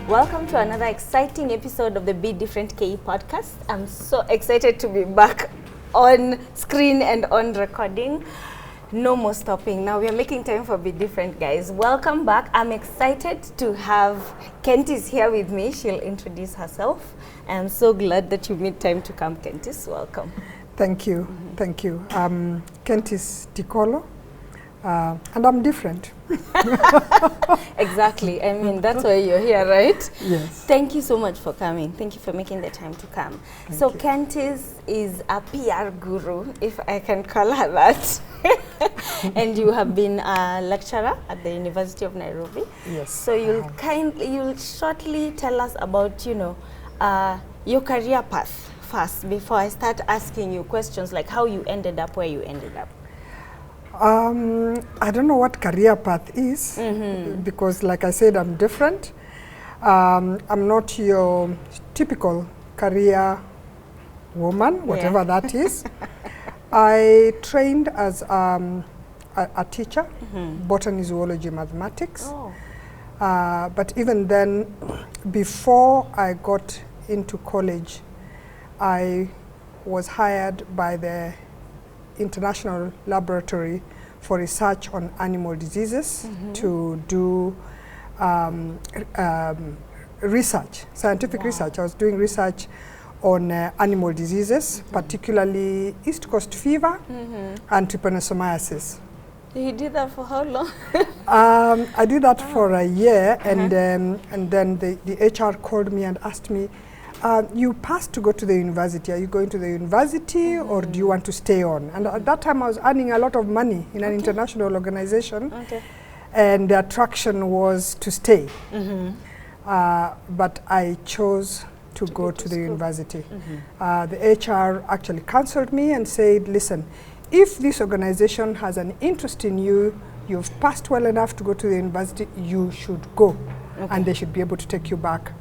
Welcome to another exciting episode of the Be Different KE podcast. I'm so excited to be back on screen and on recording. No more stopping. Now we are making time for Be Different, guys. Welcome back. I'm excited to have Kentice here with me. She'll introduce herself. I'm so glad that you made time to come, Kentice. Welcome. Thank you. Thank you. I'm Kentice Tikolo, and I'm different. Exactly. I mean, that's why you're here, right? Yes. Thank you so much for coming. Thank you for making the time to come. So Kentice is a PR guru, if I can call her that. And you have been a lecturer at the University of Nairobi. Yes. So you'll shortly tell us about, your career path first before I start asking you questions like how you ended up where you ended up. I don't know what career path is, because like I said, I'm different. I'm not your typical career woman, whatever that is. I trained as a teacher, botany, zoology, mathematics. Oh. But even then, before I got into college, I was hired by the International Laboratory for Research on Animal Diseases to do research, scientific research. I was doing research on animal diseases, particularly East Coast fever and trypanosomiasis. You did that for how long? I did that for a year, and then the HR called me and asked me, you passed to go to the university. Are you going to the university or do you want to stay on? And at that time I was earning a lot of money in an international organization, and the attraction was to stay. But I chose to go to the university. The HR actually counseled me and said, listen, if this organization has an interest in you, you've passed well enough to go to the university, you should go. And they should be able to take you back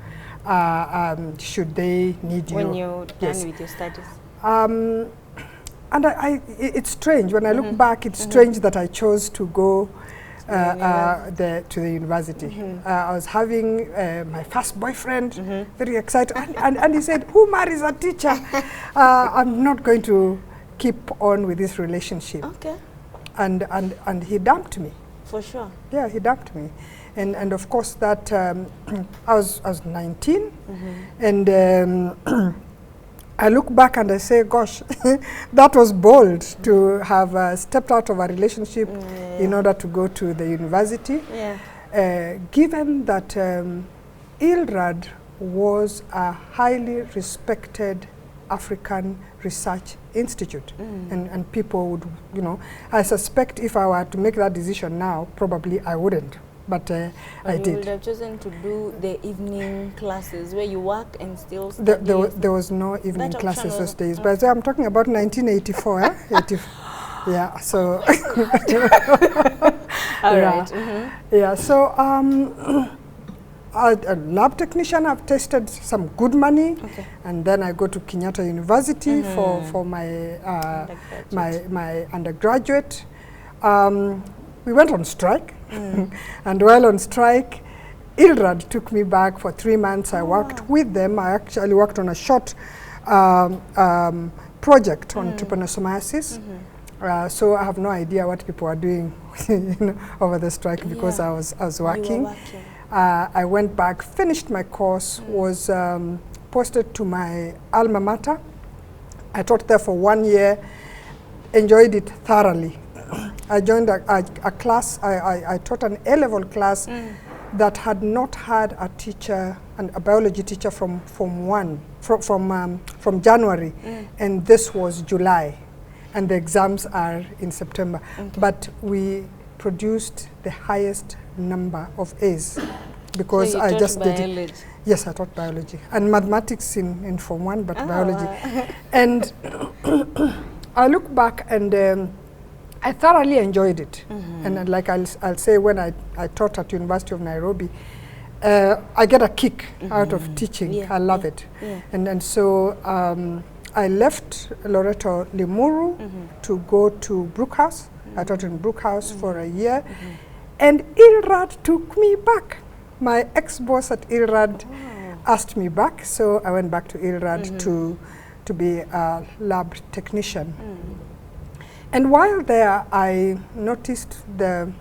should they need you. When you're done with your studies. And it's strange, when I look back, it's strange that I chose to go to the university. I was having my first boyfriend, very excited, and he said, who marries a teacher? I'm not going to keep on with this relationship. Okay. And he dumped me. For sure. Yeah, he dumped me. And of course that, I was 19, and I look back and I say, gosh, that was bold to have stepped out of a relationship in order to go to the university. Given that ILRAD was a highly respected African research institute, and people would, I suspect if I were to make that decision now, probably I wouldn't. But I did. You would have chosen to do the evening classes where you work and still study. There was no evening classes those days. But I'm talking about 1984. Yeah, so. All right. Yeah, so a lab technician, I've tasted some good money. And then I go to Kenyatta University for my my undergraduate. We went on strike. And while on strike, ILRAD took me back for 3 months. I worked with them. I actually worked on a short project on trypanosomiasis. So I have no idea what people are doing over the strike, because I was working. I went back, finished my course, was posted to my alma mater. I taught there for 1 year, enjoyed it thoroughly. I joined a class, I taught an A-level class that had not had a teacher, a biology teacher from January, and this was July, and the exams are in September. But we produced the highest number of A's, because so I just biology. did it. Yes, I taught biology and mathematics in Form 1, but biology. And I look back and I thoroughly enjoyed it. And like I'll say, when I taught at University of Nairobi, I get a kick out of teaching. I love it. And so I left Loreto Limuru to go to Brookhouse. I taught in Brookhouse for a year. And ILRAD took me back. my ex-boss at ILRAD asked me back, so I went back to ILRAD to be a lab technician. And while there, I noticed the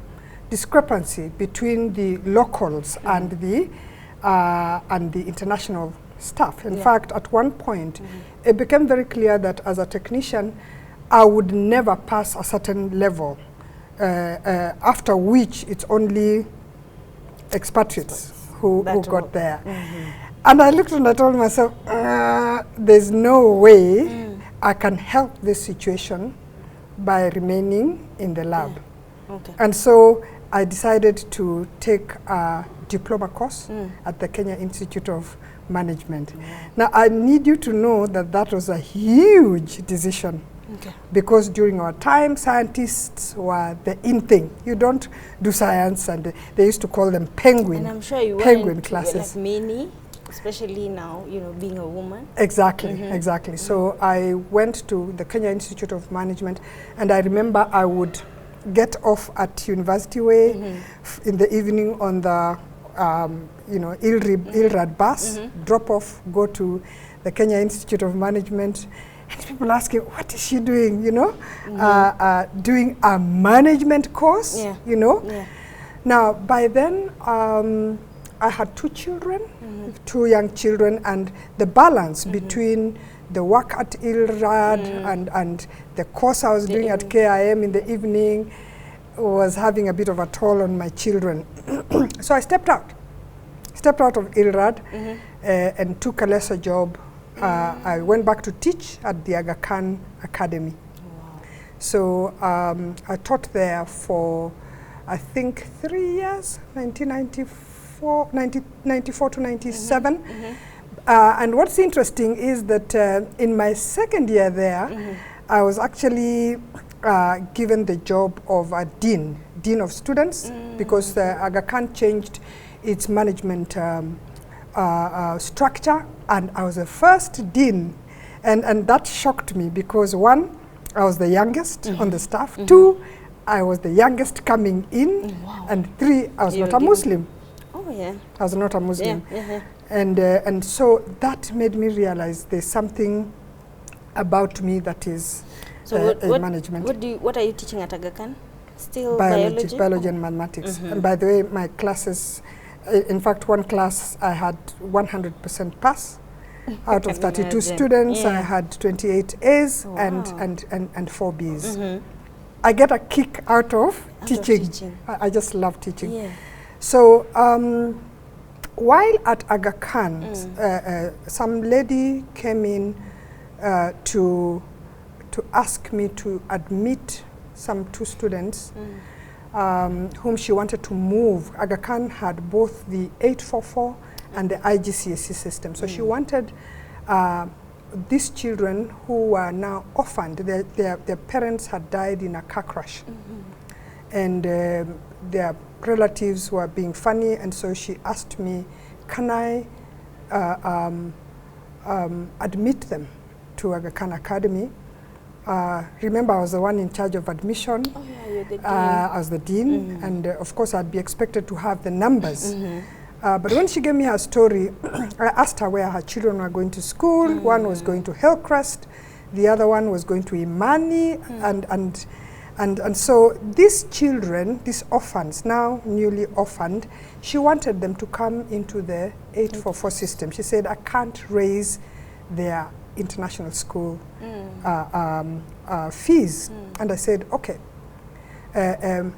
discrepancy between the locals and the international staff. In fact, at one point, it became very clear that as a technician, I would never pass a certain level, after which it's only expatriates who got there. And I looked and I told myself, there's no way I can help this situation by remaining in the lab. And so I decided to take a diploma course at the Kenya Institute of Management. Now, I need you to know that that was a huge decision. Because during our time, scientists were the in thing. You don't do science, and they used to call them penguin. And I'm sure you penguin classes. Like many, especially now, you know, being a woman. Exactly, exactly. So I went to the Kenya Institute of Management, and I remember I would get off at University Way in the evening on the ILRAD bus, drop off, go to the Kenya Institute of Management, and people asking, what is she doing, you know? Doing a management course, you know? Now, by then, I had 2 children, 2 young children, and the balance between the work at ILRAD and the course I was doing at KIM in the evening was having a bit of a toll on my children. So I stepped out of ILRAD and took a lesser job. I went back to teach at the Aga Khan Academy. So I taught there for, I think, 3 years, 1994 to 97. And what's interesting is that in my second year there, I was actually given the job of a dean of students, because Aga Khan changed its management structure, and I was the first dean. And that shocked me because 1, I was the youngest on the staff, 2, I was the youngest coming in, and 3, I was not a Muslim. I was not a Muslim. And so that made me realize there's something about me that is management. What are you teaching at Aga Khan? Still biology and mathematics. And by the way, my classes, in fact, one class I had 100% pass. Out of 32 students, I had 28 A's and 4 B's. I get a kick out of teaching. I just love teaching. So while at Aga Khan, some lady came in to ask me to admit some 2 students whom she wanted to move. Aga Khan had both the 844 and the IGCSE system. So she wanted these children who were now orphaned. Their parents had died in a car crash. And their relatives were being funny, and so she asked me, can I admit them to Aga Khan Academy? Remember, I was the one in charge of admission. You're the dean. I was the dean, and of course I'd be expected to have the numbers. But when she gave me her story, I asked her where her children were going to school. One was going to Hillcrest, the other one was going to Imani, and so these children, these orphans, now newly orphaned, she wanted them to come into the 844 system. She said, I can't raise their international school fees. And I said, okay.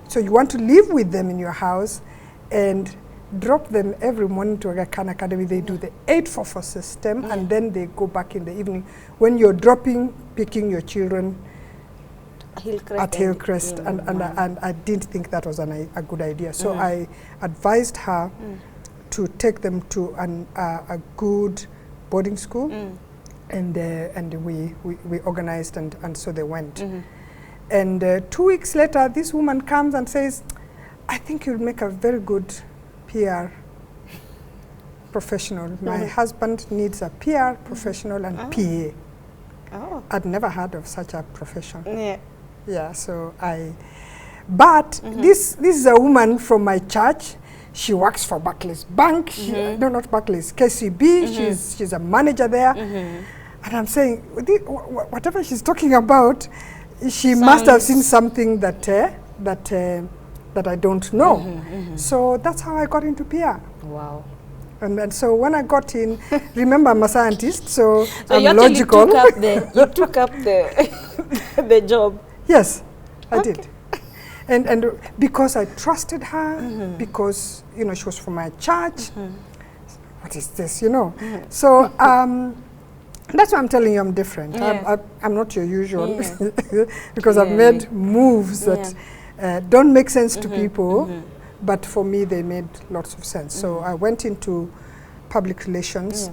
So you want to live with them in your house and drop them every morning to Aga Khan Academy. They do the 844 system, and then they go back in the evening. When you're picking your children at Hillcrest, and I didn't think that was a good idea. So I advised her to take them to a good boarding school, and we organized, and so they went. And 2 weeks later, this woman comes and says, I think you'll make a very good PR professional. My husband needs a PR professional and PA. I'd never heard of such a profession. But this is a woman from my church. She works for Barclays Bank. No, not Barclays, KCB. She's a manager there. And I'm saying, whatever she's talking about, she must have seen something that I don't know. So that's how I got into PR. Wow. And so when I got in, remember I'm a scientist, so I'm you logical. You took up the job. Yes, I did. And because I trusted her, because, you know, she was from my church. What is this, you know? So that's why I'm telling you I'm different. I'm not your usual, because I've made moves that don't make sense to people, but for me they made lots of sense. So I went into public relations,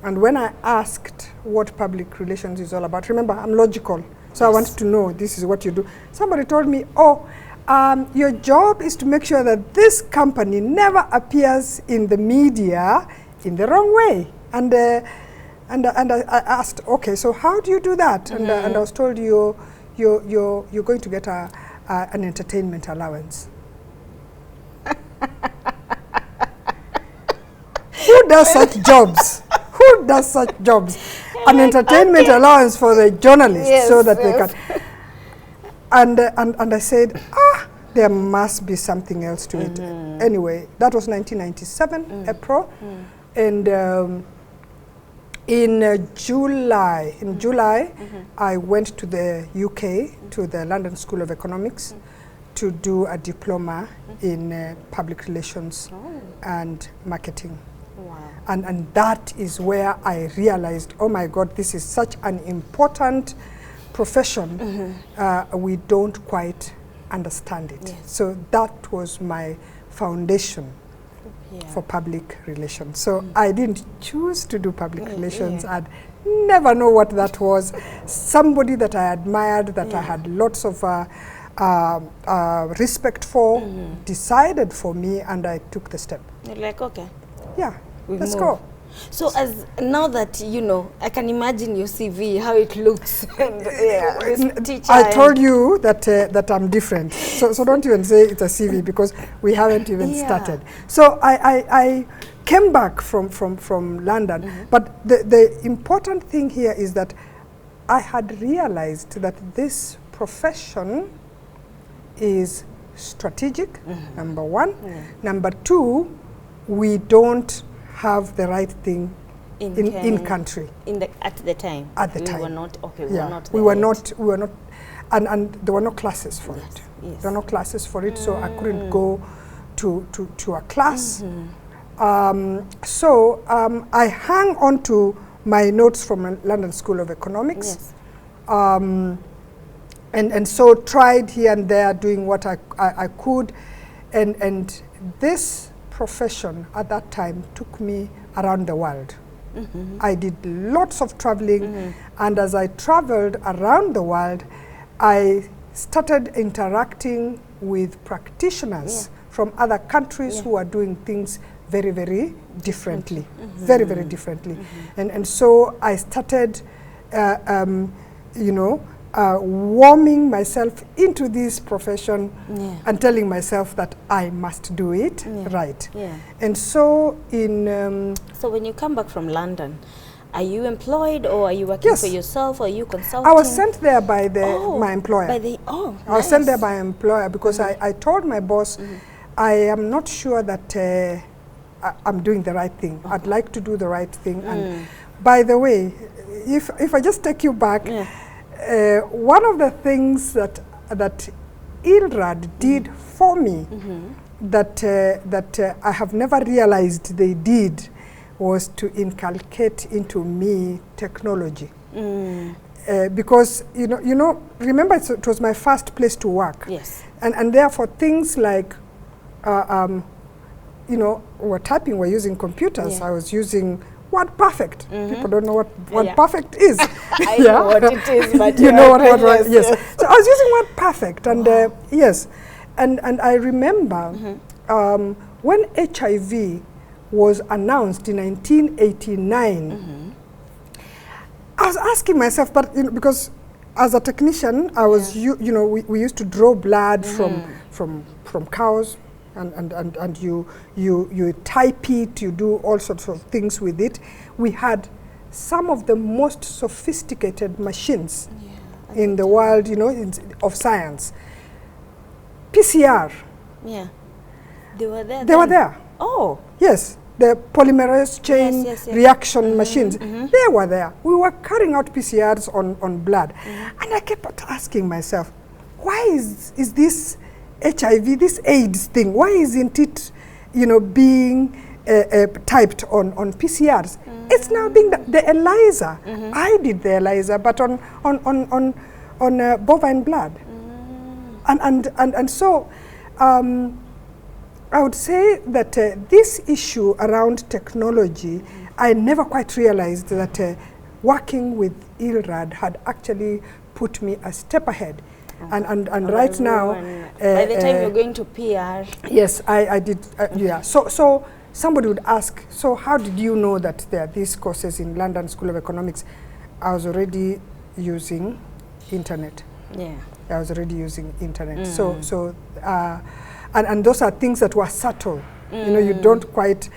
and when I asked what public relations is all about, remember I'm logical, so I wanted to know this is what you do. Somebody told me, oh, your job is to make sure that this company never appears in the media in the wrong way. And I asked, okay, so how do you do that? And I was told you're going to get an entertainment allowance. Who does such jobs? Who does such jobs? An entertainment allowance for the journalists, so that they can. And I said, there must be something else to it. Anyway, that was 1997, April, and in July, I went to the UK, to the London School of Economics, to do a diploma in public relations and marketing. Wow. And that is where I realized, oh my God, this is such an important profession. We don't quite understand it. Yes. So that was my foundation for public relations. So I didn't choose to do public relations. I'd never know what that was. Somebody that I admired, that I had lots of respect for, decided for me, and I took the step. You're like, okay. Yeah, let's go. So as now that you know, I can imagine your CV, how it looks. And, this teacher I told you that that I'm different. So don't even say it's a CV, because we haven't even started. So I came back from London. But the important thing here is that I had realized that this profession is strategic, number one. Number two, we don't have the right thing in country. At the time. At the time. We were not, okay, we were not, and there were no classes for it. There were no classes for it, so I couldn't go to a class. So I hung on to my notes from London School of Economics. And so tried here and there, doing what I could, and this profession at that time took me around the world. I did lots of traveling, and as I traveled around the world, I started interacting with practitioners from other countries who are doing things very, very differently, very, very differently. And so I started, you know, warming myself into this profession and telling myself that I must do it right. And so so when you come back from London, are you employed, or are you working for yourself, or are you consulting? I was sent there by my employer. I was sent there by my employer because I told my boss, I am not sure that I'm doing the right thing. I'd like to do the right thing. And by the way, if I just take you back, one of the things that ILRAD did for me that I have never realized they did was to inculcate into me technology. Because you know, remember it was my first place to work. And therefore things like you know, we're typing, we're using computers. I was using WordPerfect. People don't know what WordPerfect is. I know what it is, but you know what yes. So I was using WordPerfect, and yes, and I remember when HIV was announced in 1989. I was asking myself, but you know, because as a technician, I was you know, we used to draw blood from cows, and you type it, you do all sorts of things with it. We had some of the most sophisticated machines in the world, you know, of science. PCR. Yeah. They were there. They were there. Oh. Yes. The polymerase chain reaction machines, they were there. We were carrying out PCRs on blood. And I kept asking myself, why is this HIV, this AIDS thing, why isn't it, you know, being typed on PCRs? It's now being the ELISA. I did the ELISA, but on bovine blood. And so I would say that this issue around technology, I never quite realized that working with ILRAD had actually put me a step ahead. And right now... by the time you're going to PR... Yes, I did, yeah. So somebody would ask, so how did you know that there are these courses in London School of Economics? I was already using internet. Yeah. I was already using internet. And those are things that were subtle. You know, you don't quite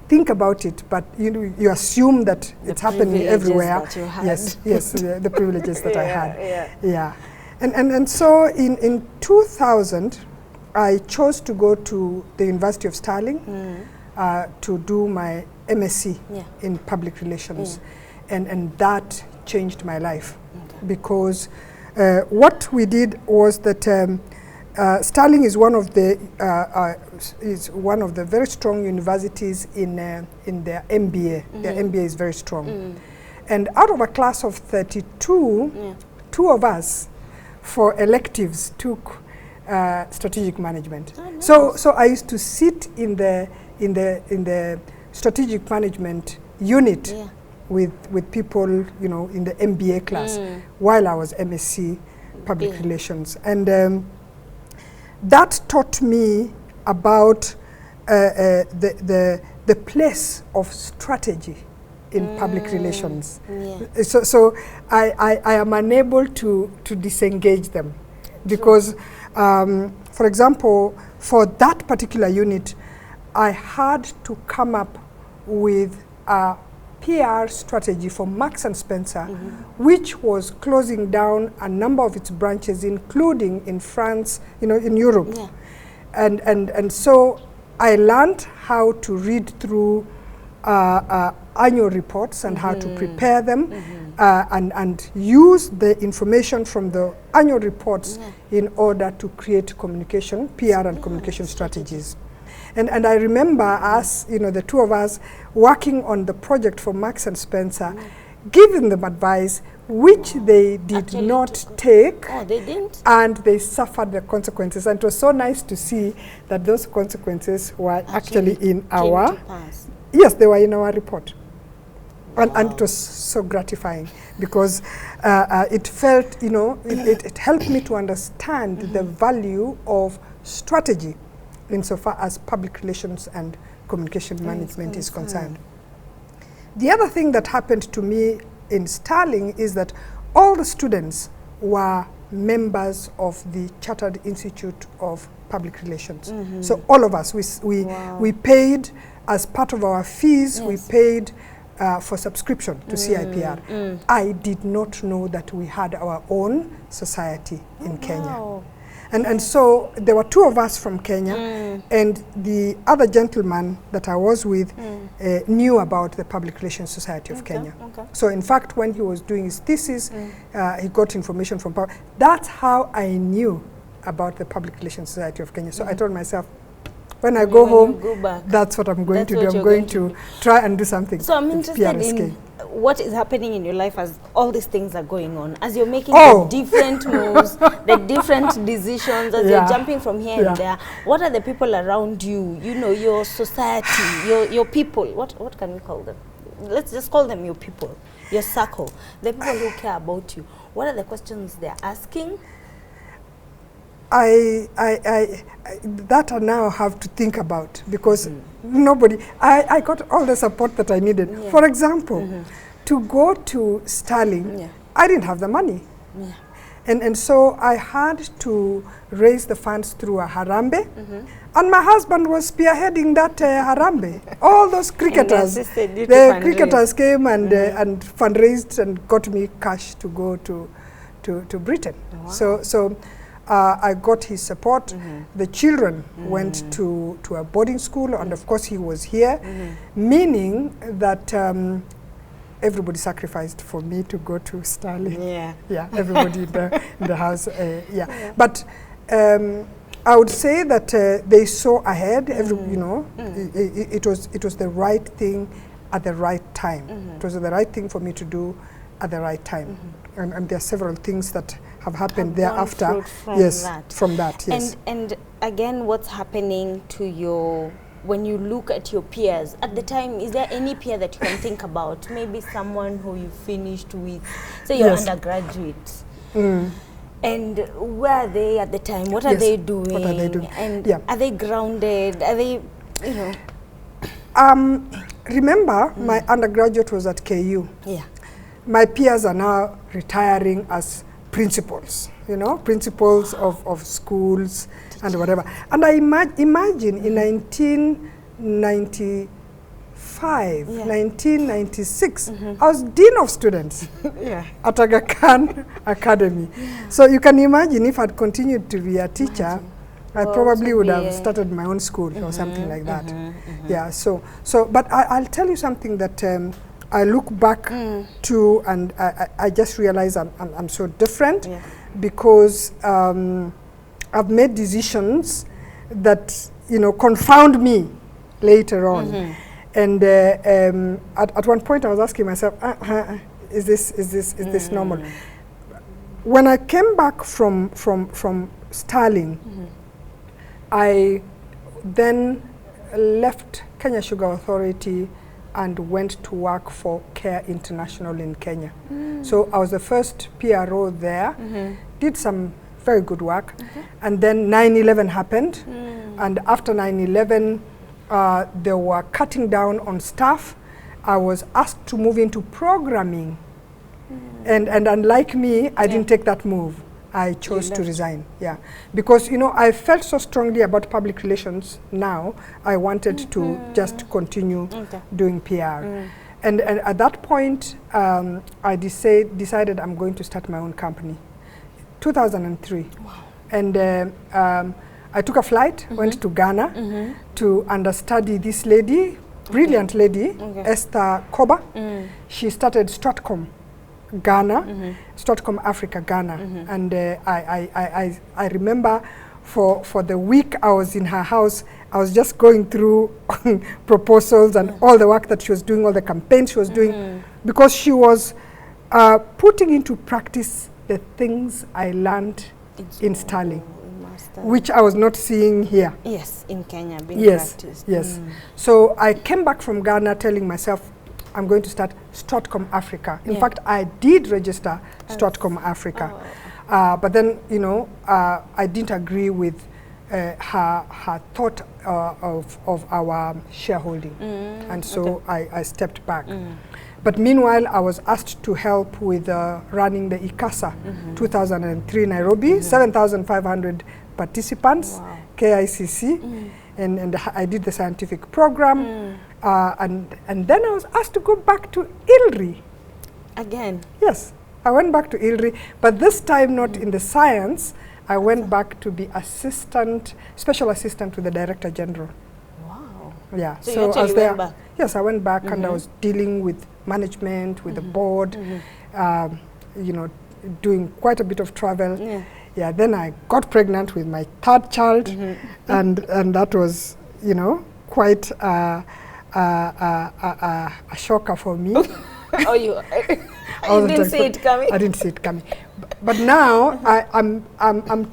think about it, but you assume that it's happening everywhere. That you had. Yes, the privileges that I had. Yeah. And so in 2000, I chose to go to the University of Stirling to do my MSc in public relations. And that changed my life because what we did was that Stirling is one of the very strong universities in their MBA. Their MBA is very strong. And out of a class of 32, 2 of us for electives took strategic management. Oh, nice. So I used to sit in the strategic management unit with people, you know, in the MBA class while I was MSc public relations. And that taught me about the place of strategy in public relations. So I am unable to disengage them because, for example, for that particular unit, I had to come up with a PR strategy for Marks and Spencer, which was closing down a number of its branches, including in France, you know, in Europe. And so I learned how to read through annual reports and how to prepare them and use the information from the annual reports in order to create communication, PR and communication strategies. And I remember us, you know, the 2 of us, working on the project for Marks and Spencer, giving them advice which they did not take. Oh, they didn't? And they suffered the consequences. And it was so nice to see that those consequences were actually in our... Yes, they were in our report. And it was so gratifying because it felt, you know, it helped me to understand the value of strategy insofar as public relations and communication management is concerned. The other thing that happened to me in Stirling is that all the students were members of the Chartered Institute of Public Relations. So all of us, we paid as part of our fees, we paid for subscription to CIPR. I did not know that we had our own society in Kenya. And so there were 2 of us from Kenya, and the other gentleman that I was with knew about the Public Relations Society of Kenya. So in fact, when he was doing his thesis, he got information from power. That's how I knew about the Public Relations Society of Kenya. So I told myself, when I go home, that's what I'm going to do. I'm going to try and do something. So I'm interested in what is happening in your life as all these things are going on, as you're making the different moves, the different decisions, as you're jumping from here and there. What are the people around you? You know, your society, your people. What can we call them? Let's just call them your people, your circle, the people who care about you. What are the questions they're asking? That I now have to think about because I got all the support that I needed. For example, to go to Stirling, I didn't have the money. And so I had to raise the funds through a harambe. And my husband was spearheading that harambe. All those cricketers, the cricketers came and fundraised and got me cash to go to Britain. Wow. So I got his support. The children went to a boarding school, and of course he was here, meaning that everybody sacrificed for me to go to Sterling. Yeah, everybody in the house. But I would say that they saw ahead. It was the right thing at the right time. It was the right thing for me to do at the right time. And there are several things that have happened thereafter. From that. Yes. And again, what's happening to your, when you look at your peers at the time, is there any peer that you can think about? Maybe someone who you finished with, say your undergraduates. And where are they at the time? What are they doing? What are they doing? And are they grounded? Are they, Remember, my undergraduate was at KU. My peers are now retiring as principals, principals of schools and whatever. And I imagine in 1996, I was Dean of Students at Aga Khan Academy. So you can imagine if I'd continued to be a teacher, I probably would have started my own school or something like that. Yeah, so but I'll tell you something that I look back to, and I just realize I'm so different because I've made decisions that confound me later on. And at one point I was asking myself, is this normal? When I came back from Sterling, I then left Kenya Sugar Authority and went to work for Care International in Kenya. So I was the first PRO there, did some very good work, and then 9/11 happened, and after 9/11 they were cutting down on staff. I was asked to move into programming, and unlike me, I didn't take that move. I chose to resign, because I felt so strongly about public relations. Now I wanted to just continue doing PR, and at that point I decided I'm going to start my own company. 2003, and I took a flight, went to Ghana to understudy this lady, brilliant lady, Esther Koba. She started Stratcom Ghana, Stratcom Africa Ghana, and I remember for the week I was in her house, I was just going through proposals and all the work that she was doing, all the campaigns she was doing, because she was putting into practice the things I learned in Sterling, which I was not seeing here. Yes, in Kenya, being practiced. Yes. So I came back from Ghana telling myself, I'm going to start Stratcom Africa. In fact, I did register Stratcom Africa. But then, I didn't agree with her thought of our shareholding. And so I stepped back. But meanwhile, I was asked to help with running the ICASA 2003 Nairobi, 7,500 participants, KICC, and I did the scientific program. And then I was asked to go back to ILRI. Again? Yes, I went back to ILRI, but this time not in the science. I went back to be special assistant to the Director General. Wow. Yeah. So you actually went back? Yes, I went back and I was dealing with management, with the board, doing quite a bit of travel. Yeah, then I got pregnant with my third child, and that was, quite a shocker for me. You didn't see it coming? I didn't see it coming. But now I'm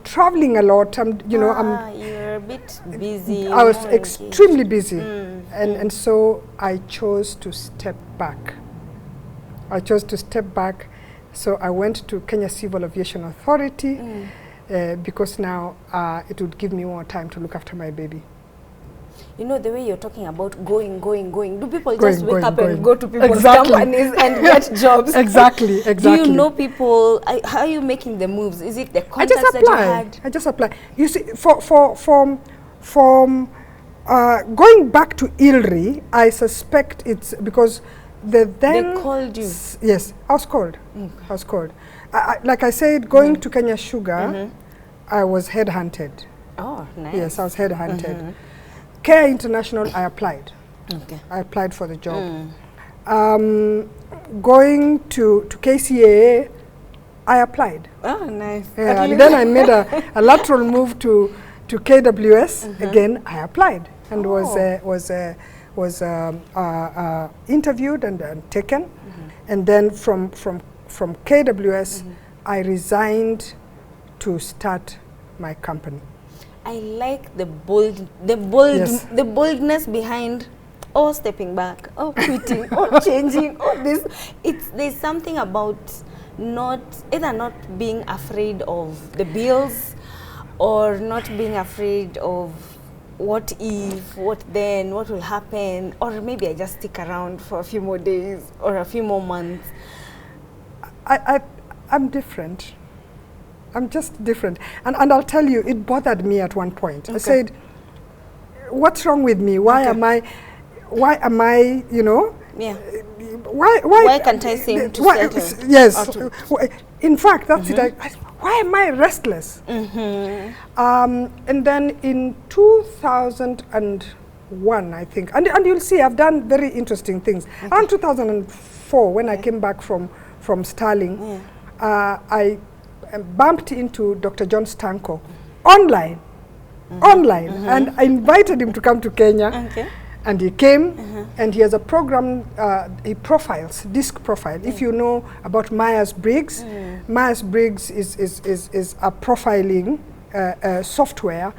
traveling a lot. you're a bit busy. I was extremely busy, and so I chose to step back. So I went to Kenya Civil Aviation Authority because now it would give me more time to look after my baby. You know, the way you're talking about going, do people just wake up and go to people's exactly. companies and get jobs? Exactly. Do you know people? How are you making the moves? Is it the contacts that you had? I just apply. You see, from going back to ILRI, I suspect it's because they called you. Yes, I was called. I was called. Like I said, going to Kenya Sugar, I was headhunted. Oh, nice. Yes, I was headhunted. Care International, I applied. Okay. I applied for the job. Going to KCAA, I applied. Oh, nice. And then I made a lateral move to KWS. Again, I applied and was interviewed and taken. And then from KWS, I resigned to start my company. I like the boldness behind, or stepping back, or quitting, or changing, or this. There's something about either not being afraid of the bills, or not being afraid of what if, what then, what will happen, or maybe I just stick around for a few more days or a few more months. I'm different. I'm just different. And I'll tell you, it bothered me at one point. I said, what's wrong with me? Why am I, you know? Yeah. Why can't I seem to settle? Yes. In fact, that's it. Why am I restless? And then in 2001, I think, and you'll see I've done very interesting things. Around 2004, when I came back from Starling, I bumped into Dr. John Stanko online, and I invited him to come to Kenya, and he came, and he has a program, he profiles, disc profile. If you know about Myers-Briggs, Myers-Briggs is a profiling software.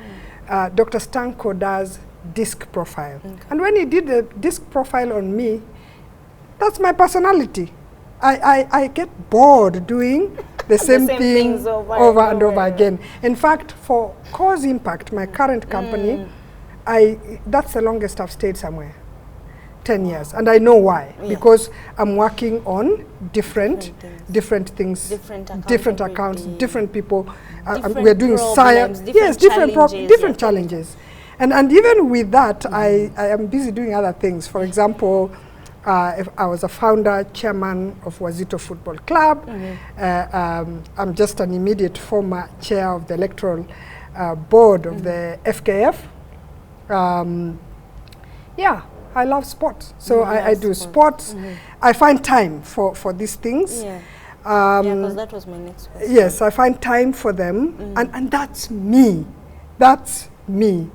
Dr. Stanko does disc profile. And when he did the disc profile on me, that's my personality. I get bored doing the same thing over and over again. In fact, for Cause Impact, my current company, that's the longest I've stayed somewhere, 10 years. And I know why, because I'm working on different things, different accounts, different people. We're doing science, different challenges. And even with that, I am busy doing other things. For example, I was a founder, chairman of Wazito Football Club. I'm just an immediate former chair of the electoral board of the FKF. Yeah, I love sports. So I do sports. I find time for these things. Because that was my next question. Yes, I find time for them. And that's me. That's me.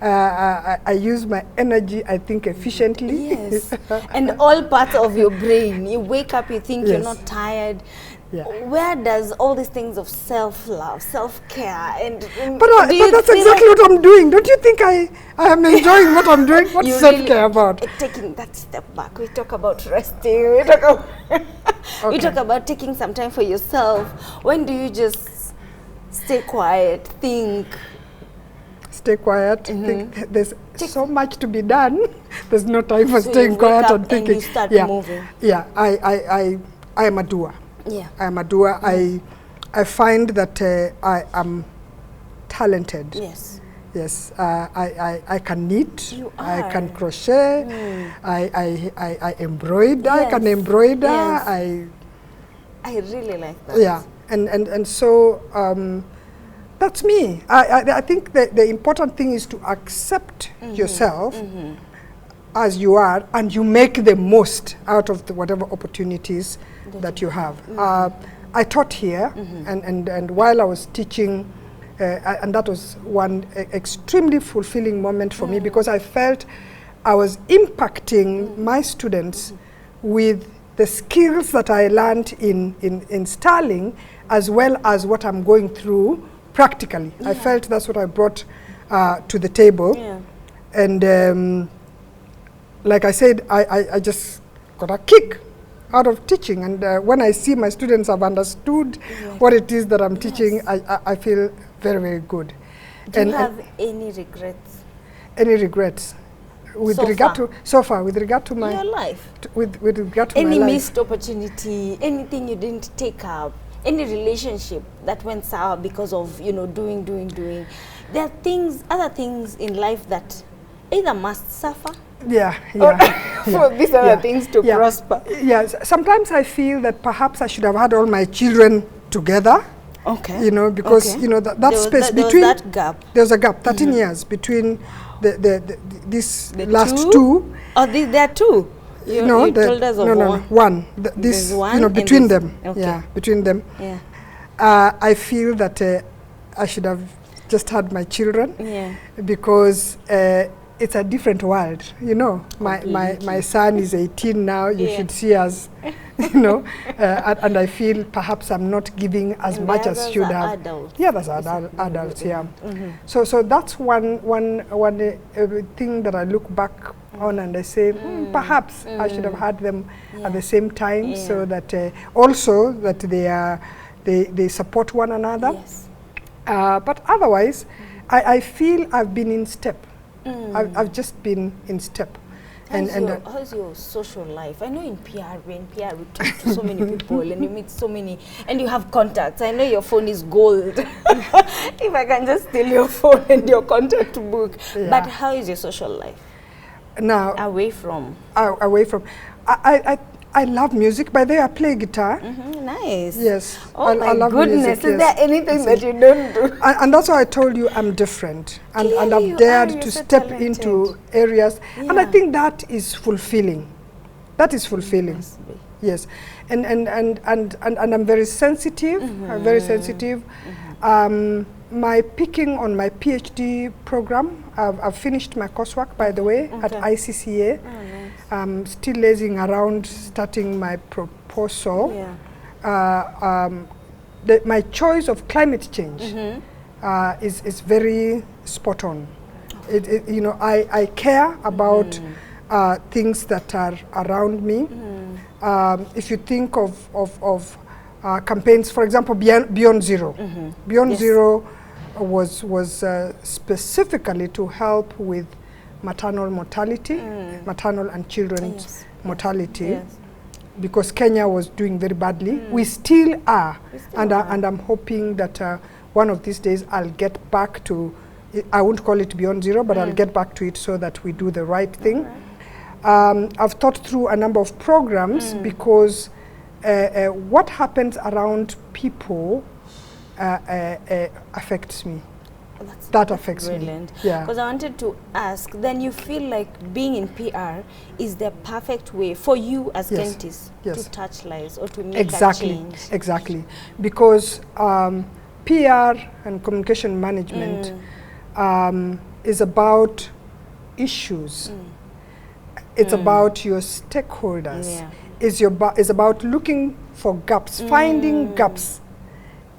I use my energy, I think, efficiently. Yes. And all parts of your brain. You wake up, you think you're not tired. Yeah. Where does all these things of self-love, self-care, and but that's exactly what I'm doing. Don't you think I am enjoying what I'm doing? What's self-care about? Taking that step back. We talk about resting. We talk about, we talk about taking some time for yourself. When do you just stay quiet, think? Stay quiet. Think. There's so much to be done. There's no time for staying quiet and thinking. And you start moving. Yeah, I am a doer. Yeah. I am a doer. I find that I am talented. Yes. Yes. I can knit. You are. I can crochet. I embroider. Yes. I can embroider. Yes. I really like that. Yeah. And so that's me. I think the important thing is to accept yourself as you are, and you make the most out of whatever opportunities that you have. I taught here, and while I was teaching, and that was one extremely fulfilling moment for me, because I felt I was impacting my students with the skills that I learned in Starling, as well as what I'm going through practically. I felt that's what I brought to the table. And like I said, I just got a kick out of teaching. And when I see my students have understood what it is that I'm teaching, I feel very, very good. Do you have any regrets? any regrets with So regard far? to so far with regard to my Your life. with regard to Any my life. missed opportunity, anything you didn't take up, any relationship that went sour because of, you know, doing. There are things, other things in life that either must suffer for these other things to prosper. Yes, sometimes I feel that perhaps I should have had all my children together. Okay. You know, because you know that space between there was that gap. There's a gap, 13 years between these last two? two. Oh, there are two. You told us of one. This, one, you know, between them. Okay. Yeah, between them. Yeah. I feel that I should have just had my children. Yeah. Because it's a different world, you know. My son is 18 now. You should see us, you know, and I feel perhaps I'm not giving as much as should have. Adults. Yeah, that's adults. Yeah. So that's one thing that I look back on and I say perhaps I should have had them at the same time, so that also that they support one another. Yes. But otherwise, I feel I've been in step. I've just been in step. How's your social life? I know in PR we talk to so many people and you meet so many, and you have contacts. I know your phone is gold. If I can just steal your phone and your contact book. Yeah. But how is your social life? Now, Away from? I love music. By the way, I play guitar. Nice. Yes. Oh I my love goodness. music, Is there anything that you don't do? And that's why I told you I'm different. And I've dared to step into areas. Yeah. And I think that is fulfilling. That is fulfilling. Yes. And I'm very sensitive. I'm very sensitive. My picking on my PhD program, I've finished my coursework, by the way, at ICCA. Oh, nice. I'm still lazing around starting my proposal. Yeah. My choice of climate change is very spot on. You know, I care about things that are around me. If you think of campaigns, for example, Beyond Zero. Beyond Zero was specifically to help with maternal mortality, maternal and children's mortality, because Kenya was doing very badly. We still are, and I'm hoping that one of these days I'll get back to, I won't call it Beyond Zero, but I'll get back to it so that we do the right thing. I've thought through a number of programs because what happens around people affects me. That affects brilliant. me. Yeah. Because I wanted to ask, then you feel like being in PR is the perfect way for you as Kentice to touch lives or to make a change? Exactly. Because PR and communication management is about issues. It's about your stakeholders. It's about looking for gaps, finding gaps,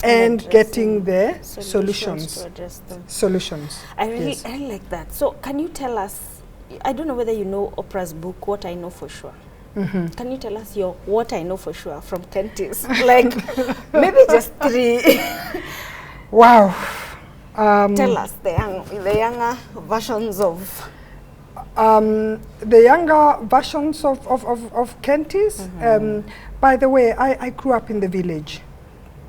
and getting the solutions. To address them. Solutions. I really like that. So can you tell us, I don't know whether you know Oprah's book, What I Know For Sure. Can you tell us your What I Know For Sure from Kentice? Like, maybe just 3. Wow. Tell us the younger versions of... the younger versions of Kentice. By the way, I grew up in the village.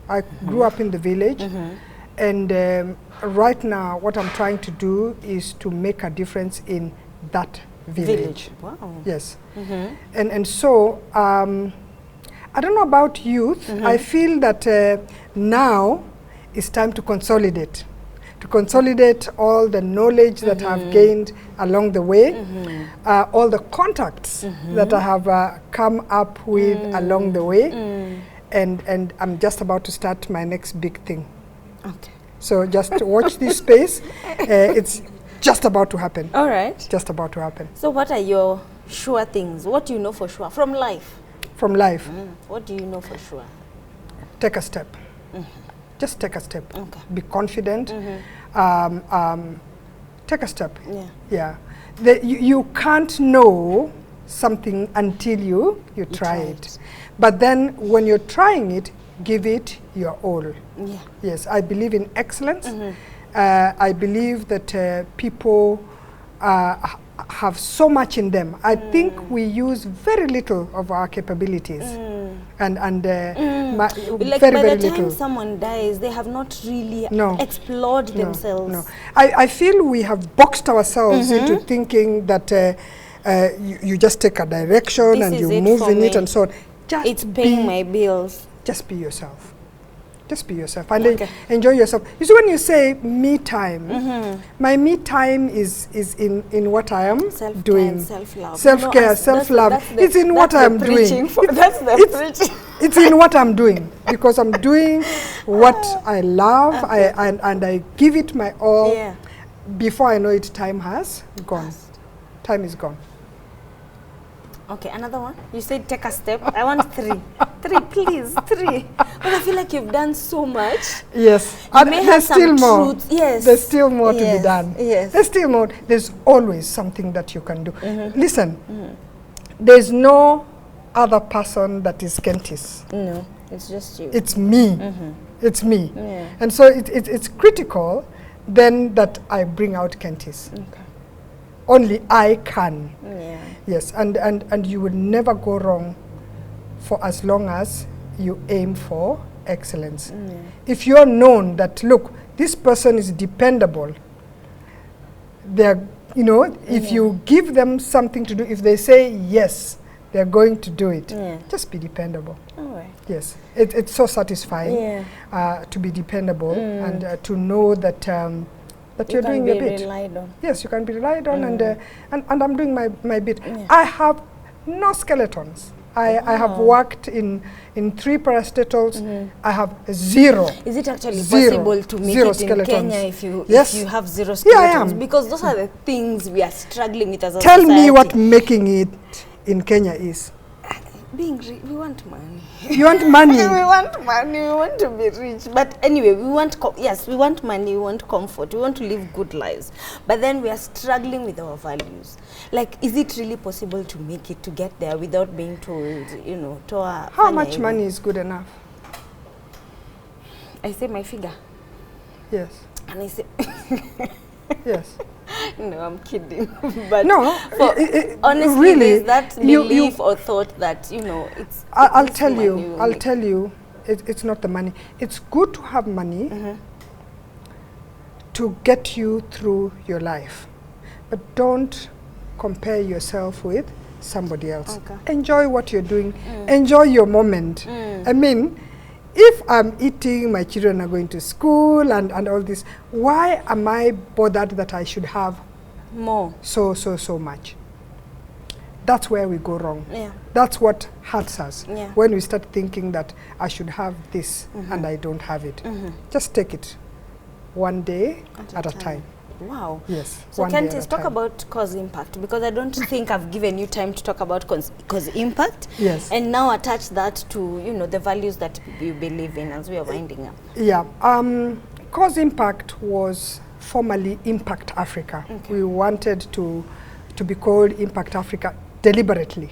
I grew up in the village, and right now what I'm trying to do is to make a difference in that village. Wow. Yes. And so, I don't know about youth. I feel that now it's time to consolidate. To consolidate all the knowledge that I've gained along the way, all the contacts that I have come up with along the way, and I'm just about to start my next big thing. Okay. So just watch this space. It's just about to happen. All right. Just about to happen. So what are your sure things? What do you know for sure from life? From life. What do you know for sure? Take a step. Just take a step. Okay. Be confident. Take a step. Yeah. You can't know something until you try it. But then when you're trying it, give it your all. Yeah. Yes, I believe in excellence. I believe that people have so much in them. I think we use very little of our capabilities. And Like very, by very the time little. someone dies, they have not really No. explored themselves. No. I feel we have boxed ourselves into thinking that you just take a direction This and is you it move for in it me. and so on. Just It's paying my bills. Just be yourself. Just be yourself and enjoy yourself. You see, when you say me time, my me time is in what I am doing. Self-love. Self-care, self-love. It's in what I'm doing. It's in what I'm doing, because I'm doing what I love, and I give it my all. Yeah. Before I know it, time has gone. Time is gone. Okay, another one. You said take a step. I want 3. 3, please, 3. But I feel like you've done so much. Yes. You may have some still more. truths. Yes. There's still more to be done. Yes. There's still more. There's always something that you can do. Listen, there's no other person that is Kentice. No, it's just you. It's me. It's me. Yeah. And so it's critical then that I bring out Kentice. Okay. Only I can. Yeah. Yes, and you will never go wrong for as long as you aim for excellence. If you're known that, look, this person is dependable, they're, you know, if you give them something to do, if they say yes, they're going to do it, just be dependable. All right. Yes, it's so satisfying to be dependable and to know that that you're doing your bit. Relied on. Yes, you can be relied on, and I'm doing my bit. I have no skeletons. I have worked in 3 parastatals. I have 0. Is it actually Zero. possible to make Zero it skeletons. in Kenya if you have 0 skeletons? Yeah, I am. Because those are the things we are struggling with as a Tell society. me what making it in Kenya is. Being we want money. You want money? We want money. We want to be rich. But anyway, we want we want money. We want comfort. We want to live good lives. But then we are struggling with our values. Like, is it really possible to make it, to get there without being told, you know, how much money is good enough? I say my figure. Yes. And I say, Yes. no, I'm kidding. But no, honestly, really, there's that belief or thought that, you know, it's. I'll tell you, it's not the money. It's good to have money to get you through your life, but don't compare yourself with somebody else. Okay. Enjoy what you're doing. Enjoy your moment. I mean, if I'm eating, my children are going to school and all this, why am I bothered that I should have more? So much? That's where we go wrong. Yeah. That's what hurts us. Yeah. When we start thinking that I should have this and I don't have it. Just take it one day at a time. Wow. Yes. So one day at Kentice, a talk time. about cause impact, because I don't think I've given you time to talk about cause impact. Yes. And now attach that to, you know, the values that you believe in as we are winding up. Yeah. Cause impact was formerly Impact Africa. Okay. We wanted to be called Impact Africa deliberately.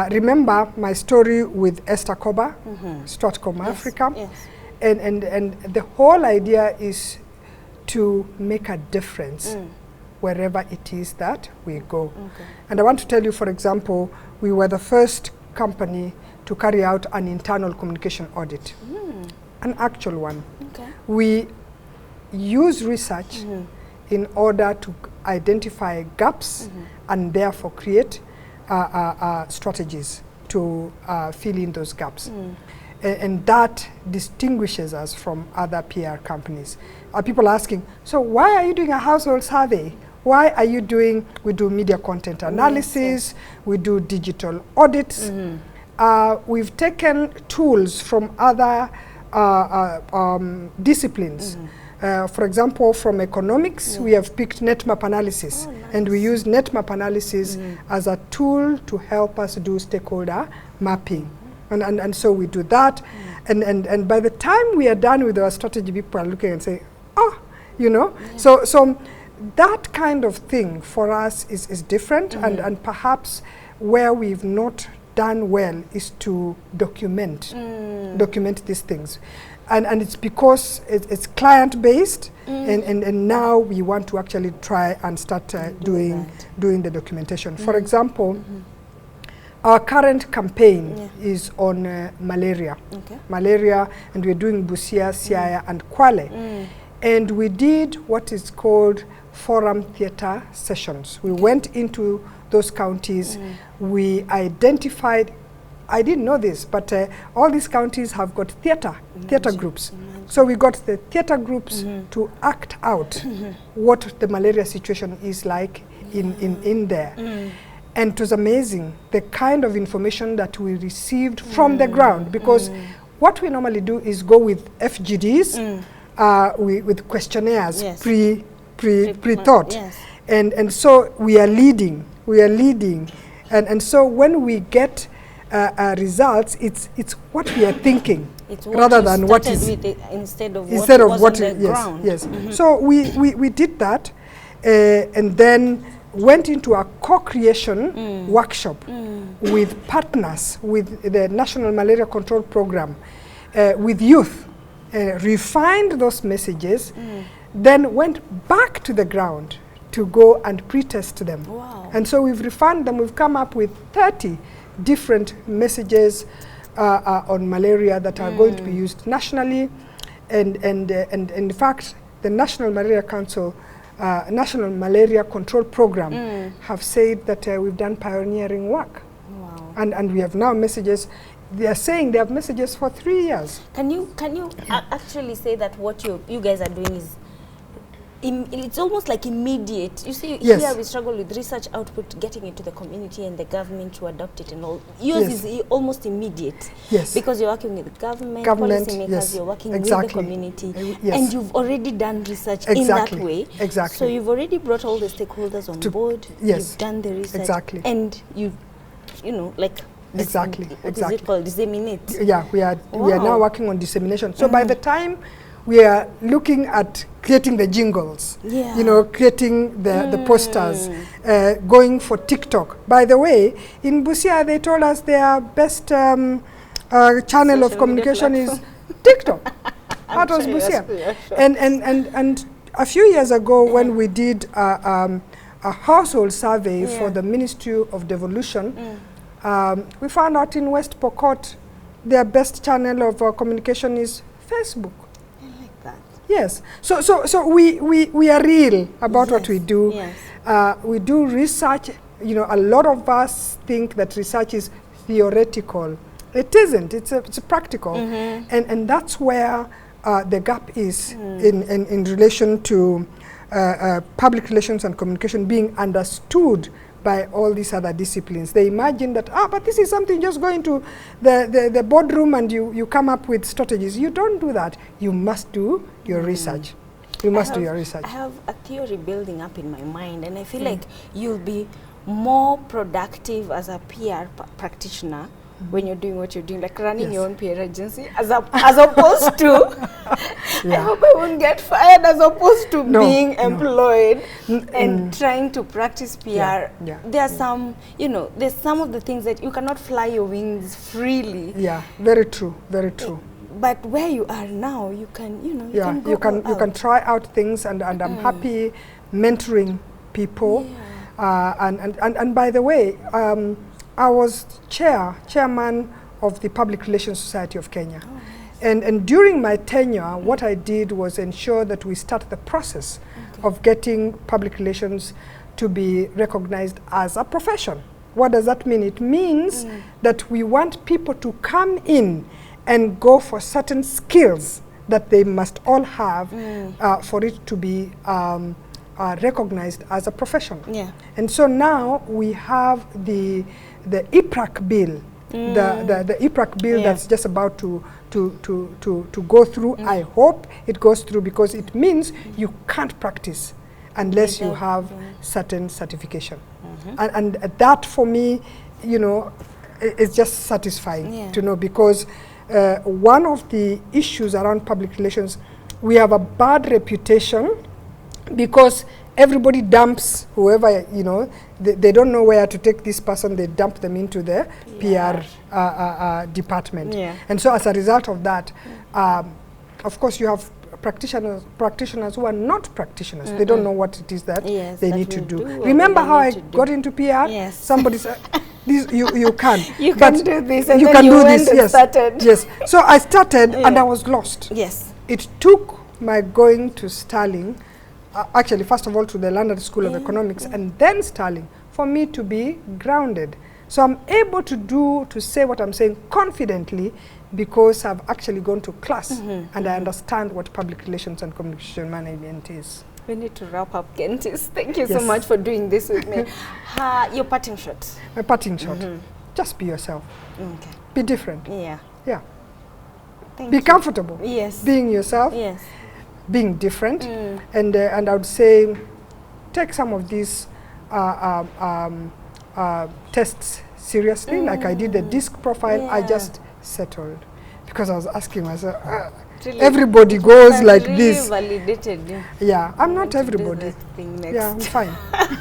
Remember my story with Esther Koba, Stratcom Africa? Yes. And the whole idea is to make a difference wherever it is that we go. Okay. And I want to tell you, for example, we were the first company to carry out an internal communication audit, an actual one. Okay. We use research in order to identify gaps and therefore create strategies to fill in those gaps. And that distinguishes us from other PR companies. People asking, so why are you doing a household survey? Why are you doing, we do media content analysis, we do digital audits. We've taken tools from other disciplines. For example, from economics, we have picked NetMap analysis. Oh, nice. And we use NetMap analysis as a tool to help us do stakeholder mapping. And so we do that. And by the time we are done with our strategy, people are looking and say, oh, you know. So that kind of thing for us is different, and perhaps where we've not done well is to document these things. And it's because it's client-based, and now we want to actually try and start doing the documentation. For example, our current campaign is on malaria. Malaria, and we're doing Busia, Siaya, and Kwale. And we did what is called forum theater sessions. We went into those counties, we identified, I didn't know this, but all these counties have got theater groups. So we got the theater groups to act out what the malaria situation is like in there. And it was amazing, the kind of information that we received from the ground, because what we normally do is go with FGDs, with questionnaires, pre-thought. And so we are leading. And so when we get results, it's what we are thinking, rather than what is instead of what on the ground. Yes. So we did that, and then went into a co-creation workshop with partners, with the National Malaria Control Program, with youth, refined those messages, then went back to the ground to go and pre-test them. And so we've refined them. We've come up with 30 different messages on malaria that are going to be used nationally, and in fact the National Malaria Council, National Malaria Control Program have said that we've done pioneering work. And we have now messages. They are saying they have messages for 3 years. Can you actually say that what you guys are doing is it's almost like immediate? You see, here we struggle with research output, getting it to the community and the government to adopt it and all. Yours is almost immediate. Because you're working with government policymakers, you're working with the community, and you've already done research in that way. So you've already brought all the stakeholders on board. You've done the research, and you know, like. Is it called disseminate? Yeah, we are now working on dissemination. So by the time we are looking at creating the jingles, you know, creating the posters, going for TikTok. By the way, in Busia, they told us their best channel of communication is TikTok. That was Busia. And a few years ago, when we did a household survey for the Ministry of Devolution, we found out in West Pokot, their best channel of communication is Facebook. I like that. Yes. So we are real about what we do. We do research. You know, a lot of us think that research is theoretical. It isn't. It's practical. And that's where the gap is in relation to public relations and communication being understood by all these other disciplines. They imagine that, but this is something, just go into the boardroom and you come up with strategies. You don't do that. You must do your research. You must do your research. I have a theory building up in my mind, and I feel like you'll be more productive as a PR practitioner when you're doing what you're doing, like running your own PR agency, as opposed to, I hope I won't get fired, as opposed to being employed and trying to practice PR. There are some, you know, there's some of the things that you cannot fly your wings freely. Yeah, very true, very true. But where you are now, you can, you know, you can try out things, and I'm happy mentoring people. And by the way, I was chairman of the Public Relations Society of Kenya. And during my tenure, what I did was ensure that we start the process of getting public relations to be recognized as a profession. What does that mean? It means that we want people to come in and go for certain skills that they must all have for it to be recognized as a profession. And so now we have the IPRAC bill, the IPRAC bill that's just about to go through. I hope it goes through, because it means you can't practice unless you have certain certification. And that, for me, you know, is just satisfying to know, because one of the issues around public relations, we have a bad reputation because everybody dumps whoever, you know, they don't know where to take this person, they dump them into the PR department. Yeah. And so as a result of that, of course you have practitioners who are not practitioners. They don't know what it is that they need to do. Remember how I got into PR? Yes. Somebody said, this, you can. You can do this, and you then can you do went this. and Yes. started. Yes. So I started and I was lost. Yes. It took my going to Stirling, actually first of all to the London School of Economics and then Stirling, for me to be grounded. So I'm able to say what I'm saying confidently because I've actually gone to class and I understand what public relations and communication management is. We need to wrap up, Kentice. Thank you so Yes. much for doing this with me. Your parting shot. My parting shot, just be yourself. Okay. Be different. Yeah. Yeah. Thank Be you. comfortable. Yes. Being yourself, Yes. being different. And I would say take some of these tests seriously, like I did the disc profile. I just settled because I was asking myself, Really, everybody goes that like really this. validated you. Yeah, I'm not To do everybody. that thing next. Yeah, I'm fine.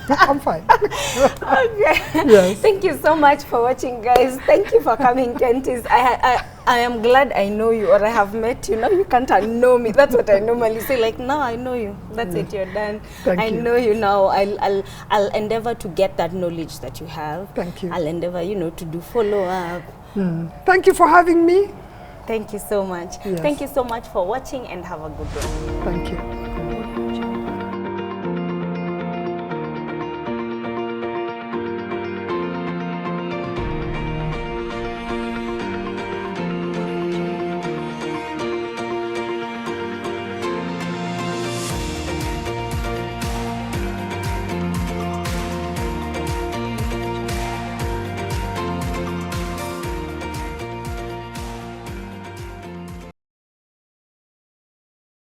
I'm fine. Okay. Yes. Thank you so much for watching, guys. Thank you for coming, Kentice. I am glad I know you, or I have met you. Now you can't unknow me. That's what I normally say. Like, now I know you. That's it. You're done. Thank I you. know you now. I'll endeavor to get that knowledge that you have. Thank you. I'll endeavor, you know, to do follow up. Thank you for having me. Thank you so much. Yes. Thank you so much for watching, and have a good day. Thank you.